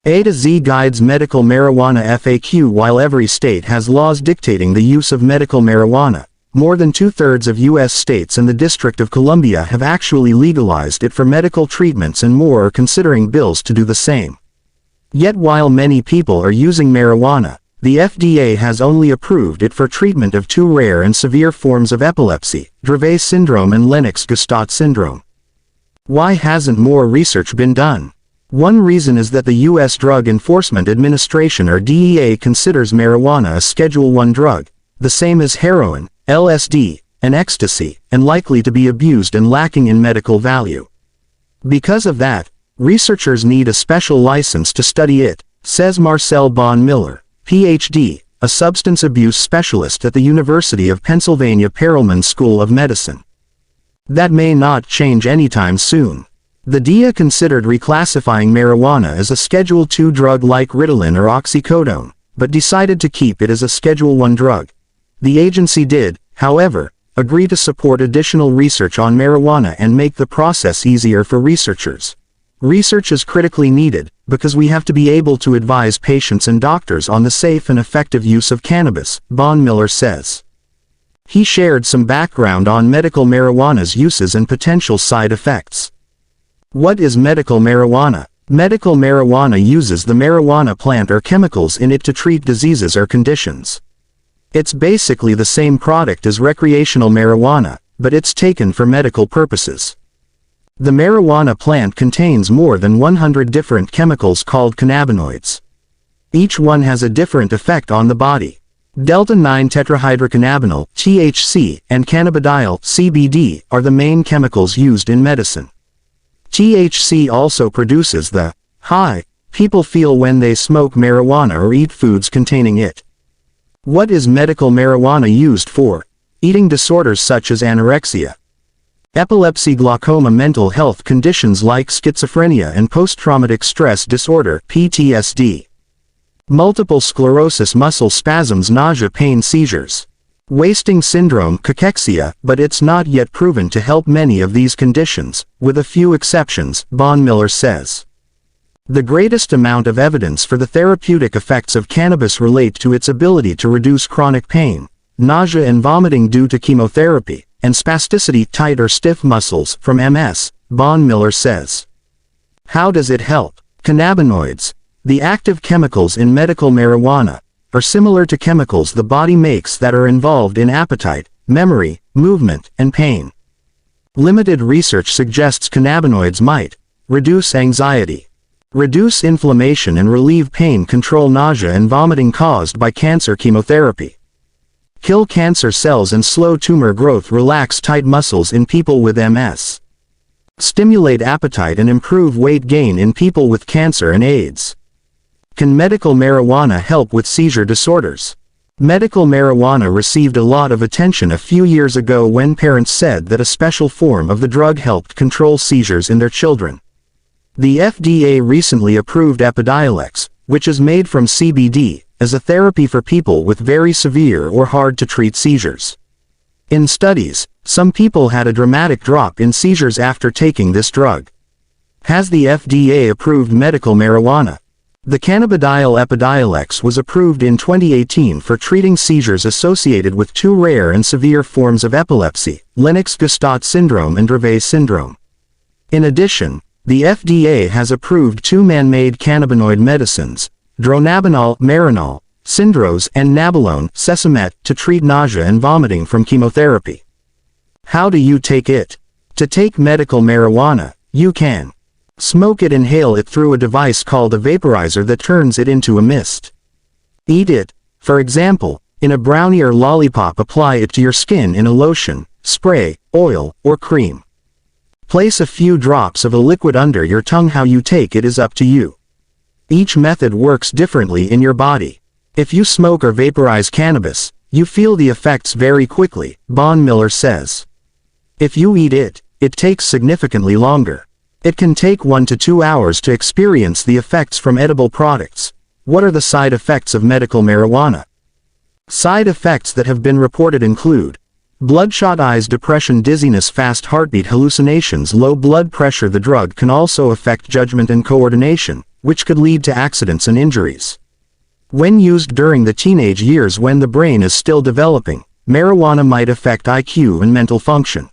A to Z guides medical marijuana FAQ. While every state has laws dictating the use of medical marijuana, more than 2/3 of U.S. states and the District of Columbia have actually legalized it for medical treatments, and more are considering bills to do the same. Yet while many people are using marijuana, the FDA has only approved it for treatment of two rare and severe forms of epilepsy, Dravet syndrome and Lennox-Gastaut syndrome. Why hasn't more research been done? One reason is that the U.S. Drug Enforcement Administration or DEA considers marijuana a Schedule I drug, the same as heroin, LSD, and ecstasy, and likely to be abused and lacking in medical value. Because of that, researchers need a special license to study it, says Marcel Bonn-Miller, Ph.D., a substance abuse specialist at the University of Pennsylvania Perelman School of Medicine. That may not change anytime soon. The DEA considered reclassifying marijuana as a Schedule II drug like Ritalin or oxycodone, but decided to keep it as a Schedule I drug. The agency did, however, agree to support additional research on marijuana and make the process easier for researchers. Research is critically needed, because we have to be able to advise patients and doctors on the safe and effective use of cannabis, Bonn-Miller says. He shared some background on medical marijuana's uses and potential side effects. What is medical marijuana? Medical marijuana uses the marijuana plant or chemicals in it to treat diseases or conditions. It's basically the same product as recreational marijuana, but it's taken for medical purposes. The marijuana plant contains more than 100 different chemicals called cannabinoids. Each one has a different effect on the body. Delta-9 tetrahydrocannabinol, THC, and cannabidiol, CBD, are the main chemicals used in medicine. THC also produces the high people feel when they smoke marijuana or eat foods containing it. What is medical marijuana used for? Eating disorders such as anorexia, epilepsy, glaucoma, mental health conditions like schizophrenia and post-traumatic stress disorder, PTSD, multiple sclerosis, muscle spasms, nausea, pain, seizures, wasting syndrome, cachexia, but it's not yet proven to help many of these conditions, with a few exceptions, Bonn-Miller says. The greatest amount of evidence for the therapeutic effects of cannabis relate to its ability to reduce chronic pain, nausea and vomiting due to chemotherapy, and spasticity, tight or stiff muscles, from MS, Bonn-Miller says. How does it help? Cannabinoids, the active chemicals in medical marijuana, are similar to chemicals the body makes that are involved in appetite, memory, movement, and pain. Limited research suggests cannabinoids might reduce anxiety, reduce inflammation and relieve pain, control nausea and vomiting caused by cancer chemotherapy, kill cancer cells and slow tumor growth, relax tight muscles in people with MS, stimulate appetite and improve weight gain in people with cancer and AIDS. Can medical marijuana help with seizure disorders? Medical marijuana received a lot of attention a few years ago when parents said that a special form of the drug helped control seizures in their children. The FDA recently approved Epidiolex, which is made from CBD, as a therapy for people with very severe or hard-to-treat seizures. In studies, some people had a dramatic drop in seizures after taking this drug. Has the FDA approved medical marijuana? The cannabidiol Epidiolex was approved in 2018 for treating seizures associated with two rare and severe forms of epilepsy, Lennox-Gastaut syndrome and Dravet syndrome. In addition, the FDA has approved two man-made cannabinoid medicines, dronabinol, Marinol, Syndrose, and Nabilone, Sesamet, to treat nausea and vomiting from chemotherapy. How do you take it? To take medical marijuana, you can smoke it, inhale it through a device called a vaporizer that turns it into a mist. Eat it, for example, in a brownie or lollipop. Apply it to your skin in a lotion, spray, oil, or cream. Place a few drops of a liquid under your tongue. How you take it is up to you. Each method works differently in your body. If you smoke or vaporize cannabis, you feel the effects very quickly, Bonn-Miller says. If you eat it, it takes significantly longer. It can take 1 to 2 hours to experience the effects from edible products. What are the side effects of medical marijuana? Side effects that have been reported include Bloodshot eyes, depression, dizziness, fast heartbeat, hallucinations, low blood pressure. The drug can also affect judgment and coordination, which could lead to accidents and injuries. When used during the teenage years when the brain is still developing, marijuana might affect IQ and mental function.